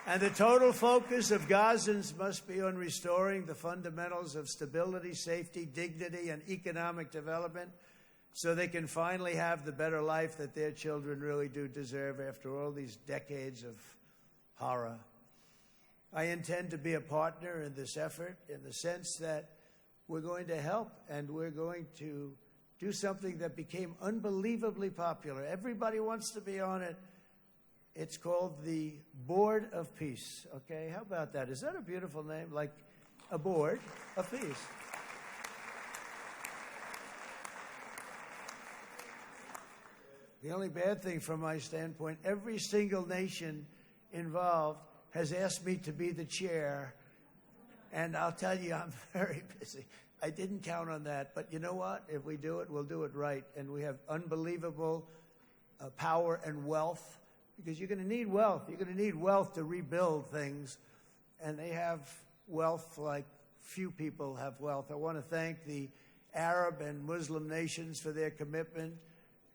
And the total focus of Gazans must be on restoring the fundamentals of stability, safety, dignity, and economic development so they can finally have the better life that their children really do deserve after all these decades of horror. I intend to be a partner in this effort in the sense that we're going to help and we're going to do something that became unbelievably popular. Everybody wants to be on it. It's called the Board of Peace, okay? How about that? Is that a beautiful name? Like a board of peace. The only bad thing from my standpoint, every single nation involved has asked me to be the chair, and I'll tell you, I'm very busy. I didn't count on that, but you know what? If we do it, we'll do it right, and we have unbelievable power and wealth. Because you're going to need wealth. You're going to need wealth to rebuild things. And they have wealth like few people have wealth. I want to thank the Arab and Muslim nations for their commitment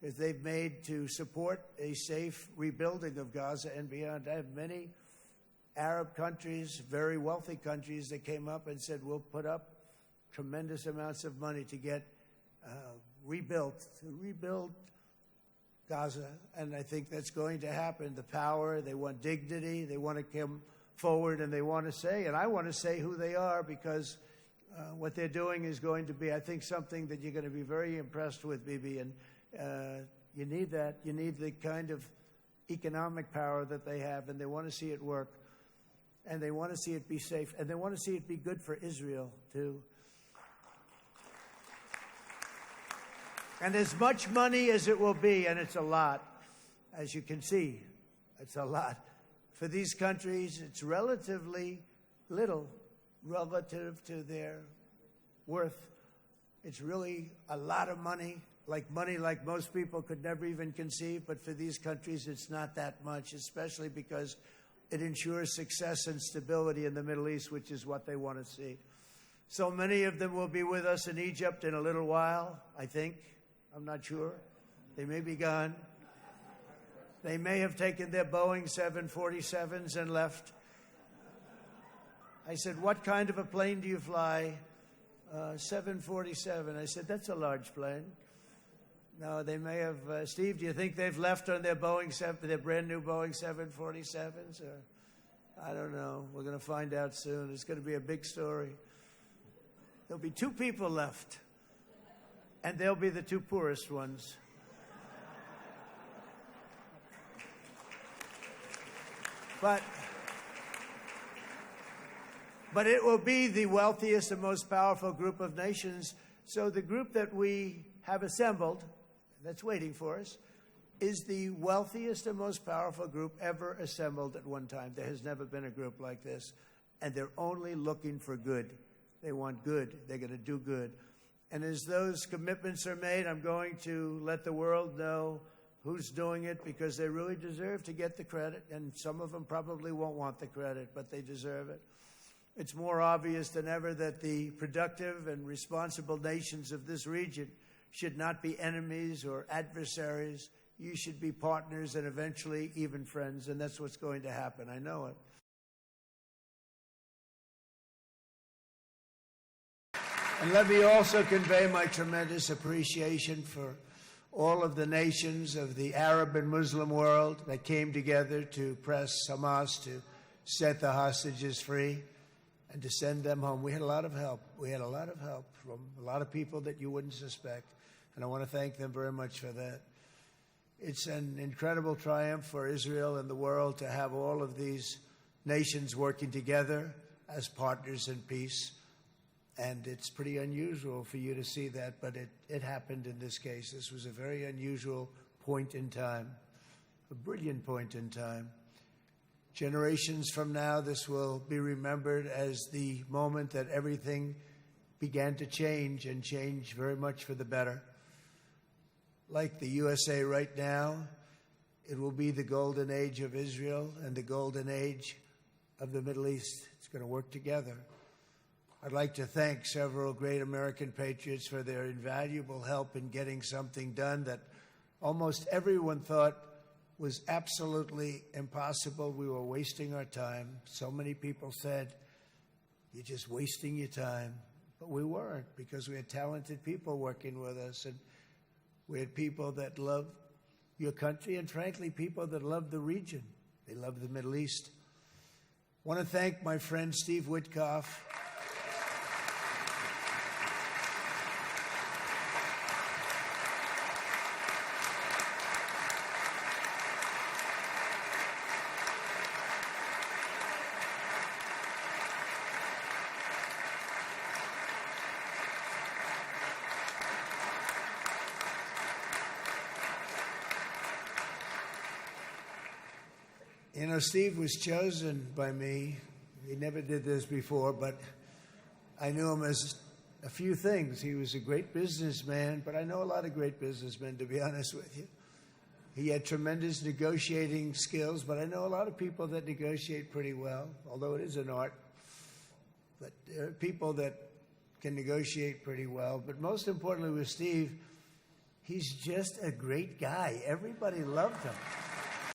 that they've made to support a safe rebuilding of Gaza and beyond. I have many Arab countries, very wealthy countries, that came up and said, we'll put up tremendous amounts of money to get rebuild Gaza, and I think that's going to happen. The power, they want dignity, they want to come forward, and they want to say, and I want to say who they are, because what they're doing is going to be, I think, something that you're going to be very impressed with, Bibi, and you need that. You need the kind of economic power that they have, and they want to see it work, and they want to see it be safe, and they want to see it be good for Israel, too. And as much money as it will be, and it's a lot, as you can see, it's a lot. For these countries, it's relatively little relative to their worth. It's really a lot of money like most people could never even conceive, but for these countries, it's not that much, especially because it ensures success and stability in the Middle East, which is what they want to see. So many of them will be with us in Egypt in a little while, I think. I'm not sure. They may be gone. They may have taken their Boeing 747s and left. I said, what kind of a plane do you fly? 747. I said, that's a large plane. No, they may have. Steve, do you think they've left on their their brand new Boeing 747s? Or I don't know. We're going to find out soon. It's going to be a big story. There'll be 2 people left. And they'll be the 2 poorest ones. But it will be the wealthiest and most powerful group of nations. So the group that we have assembled, that's waiting for us, is the wealthiest and most powerful group ever assembled at one time. There has never been a group like this. And they're only looking for good. They want good. They're going to do good. And as those commitments are made, I'm going to let the world know who's doing it, because they really deserve to get the credit. And some of them probably won't want the credit, but they deserve it. It's more obvious than ever that the productive and responsible nations of this region should not be enemies or adversaries. You should be partners and eventually even friends. And that's what's going to happen. I know it. And let me also convey my tremendous appreciation for all of the nations of the Arab and Muslim world that came together to press Hamas to set the hostages free and to send them home. We had a lot of help. We had a lot of help from a lot of people that you wouldn't suspect, and I want to thank them very much for that. It's an incredible triumph for Israel and the world to have all of these nations working together as partners in peace. And it's pretty unusual for you to see that, but it happened in this case. This was a very unusual point in time, a brilliant point in time. Generations from now, this will be remembered as the moment that everything began to change, and change very much for the better. Like the USA right now, it will be the golden age of Israel and the golden age of the Middle East. It's going to work together. I'd like to thank several great American patriots for their invaluable help in getting something done that almost everyone thought was absolutely impossible. We were wasting our time. So many people said, "You're just wasting your time." But we weren't, because we had talented people working with us, and we had people that loved your country, and frankly, people that loved the region. They loved the Middle East. I want to thank my friend Steve Witkoff. You know, Steve was chosen by me. He never did this before, but I knew him as a few things. He was a great businessman, but I know a lot of great businessmen, to be honest with you. He had tremendous negotiating skills, but I know a lot of people that negotiate pretty well, although it is an art. But there are people that can negotiate pretty well. But most importantly with Steve, he's just a great guy. Everybody loved him.